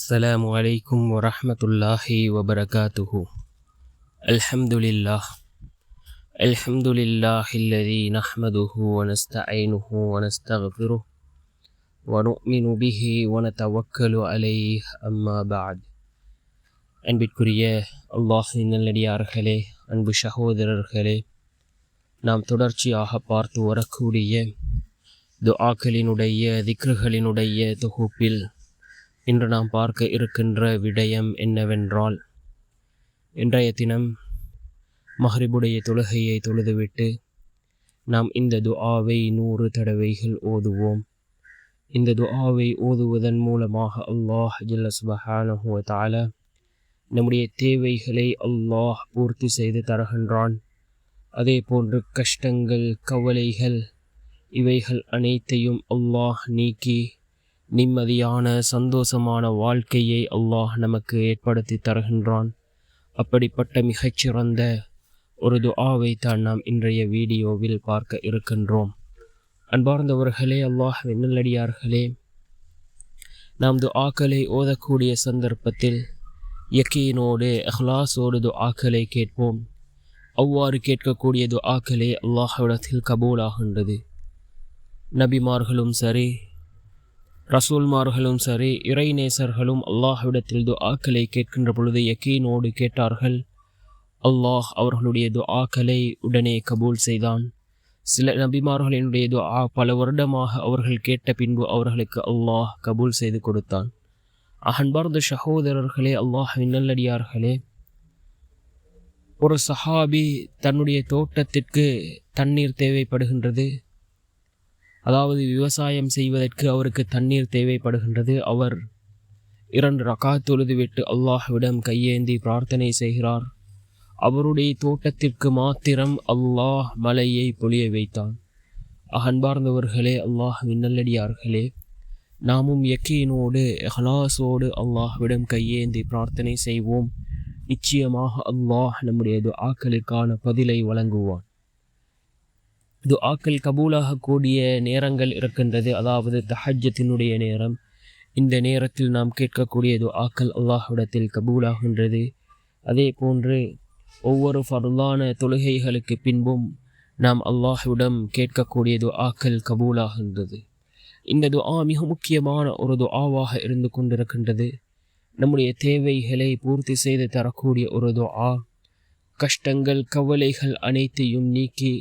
السلام عليكم ورحمة الله وبركاته. الحمد لله الذي نحمده ونستعينه ونستغفره ونؤمن به ونتوكل عليه أما بعد. அன்பிற்குரிய அல்லாஹ்வின் நல்லடியார்களே, அன்பு சகோதரர்களே, நாம் தொடர்ச்சியாக பார்த்து வரக்கூடிய துஆக்களினுடைய திக்ருகளினுடைய தொகுப்பில் இன்று நாம் பார்க்க இருக்கின்ற விடயம் என்னவென்றால், இன்றைய தினம் மஹ்ரிபுடைய தொழுகையை தொழுதுவிட்டு நாம் இந்த துஆவை 100 தடவைகள் ஓதுவோம். இந்த துஆவை ஓதுவதன் மூலமாக அல்லாஹ் ஜல்ல சுப்ஹானஹு வ தஆலா நம்முடைய தேவைகளை அல்லாஹ் பூர்த்தி செய்து தருகின்றான். அதே போன்று கஷ்டங்கள், கவலைகள் இவைகள் அனைத்தையும் அல்லாஹ் நீக்கி நிம்மதியான சந்தோஷமான வாழ்க்கையை அல்லாஹ் நமக்கு ஏற்படுத்தி தருகின்றான். அப்படிப்பட்ட மிகச்சிறந்த ஒரு துஆவை தான் நாம் இன்றைய வீடியோவில் பார்க்க இருக்கின்றோம். அன்பார்ந்தவர்களே, அல்லாஹ்வின் நல்லடியார்களே, நாம் துஆக்களை ஓதக்கூடிய சந்தர்ப்பத்தில் யக்கீனோடு இஹ்லாஸோடு துஆக்களை கேட்போம். அவ்வாறு கேட்கக்கூடிய துஆக்களே அல்லாஹ்விடத்தில் கபூலாகின்றது. நபிமார்களும் சரி, ரசூல்மார்களும் சரி, இறைநேசர்களும் அல்லாஹ்விடத்தில் துஆக்களை கேட்கின்ற பொழுது யக்கீனோடு கேட்டார்கள். அல்லாஹ் அவர்களுடைய துஆக்களை உடனே கபூல் செய்தான். சில நபிமார்களினுடைய துஆ பல வருடமாக அவர்கள் கேட்ட பின்பு அவர்களுக்கு அல்லாஹ் கபூல் செய்து கொடுத்தான். அன்பார்ந்த சகோதரர்களே, அல்லாஹ்வின் நல்லடியார்களே, ஒரு சஹாபி தன்னுடைய தோட்டத்திற்கு தண்ணீர் தேவைப்படுகின்றது. அதாவது விவசாயம் செய்வதற்கு அவருக்கு தண்ணீர் தேவைப்படுகின்றது. அவர் 2 ரகாத் தொழுதுவிட்டு அல்லாஹ்விடம் கையேந்தி பிரார்த்தனை செய்கிறார். அவருடைய தோட்டத்திற்கு மாத்திரம் அல்லாஹ் மலையை பொழிய வைத்தான். அன்பார்ந்தவர்களே, அல்லாஹ்வின் நல்லடியார்களே, நாமும் யக்கீனோடு இஹ்லாஸோடு அல்லாஹ்விடம் கையேந்தி பிரார்த்தனை செய்வோம். நிச்சயமாக அல்லாஹ் நம்முடைய துஆக்களுக்கான பதிலை வழங்குவான். துஆக்கள் கபூலாகக்கூடிய நேரங்கள் இருக்கின்றது. அதாவது தஹஜ்ஜத்தினுடைய நேரம். இந்த நேரத்தில் நாம் கேட்கக்கூடிய துஆக்கள் அல்லாஹ்விடத்தில் கபூலாகின்றது. அதே போன்று ஒவ்வொரு ஃபர்லான தொழுகைகளுக்கு பின்பும் நாம் அல்லாஹ்விடம் கேட்கக்கூடிய துஆக்கள் கபூலாகின்றது. இந்த துஆ மிக முக்கியமான ஒரு துஆவாக இருந்து கொண்டிருக்கின்றது. நம்முடைய தேவைகளை பூர்த்தி செய்து தரக்கூடிய ஒரு துஆ. கஷ்டங்கள், கவலைகள் அனைத்தையும் நீக்கி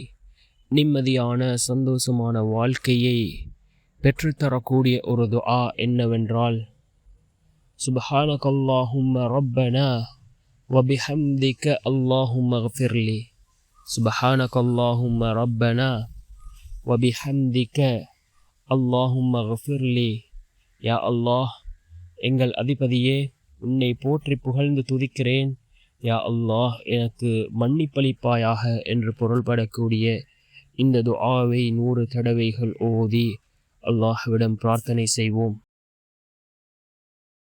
நிம்மதியான சந்தோஷமான வாழ்க்கையை பெற்றுத்தரக்கூடிய ஒரு துஆ என்னவென்றால், சுப்ஹானக அல்லாஹும்ம ரப்பனா வபிஹம்திக அல்லாஹும்ம ஃபிர்லி. சுப்ஹானக அல்லாஹும்ம ரப்பனா வபிஹம்திக அல்லாஹும்ம ஃபிர்லி. யா அல்லாஹ், எங்கள் அதிபதியே, உன்னை போற்றி புகழ்ந்து துதிக்கிறேன். யா அல்லாஹ், எனக்கு மன்னிப்பளிப்பாயாக என்று பொருள்படக்கூடிய இந்த துஆவை 100 தடவைகள் ஓதி அல்லாஹ்விடம் பிரார்த்தனை செய்வோம்.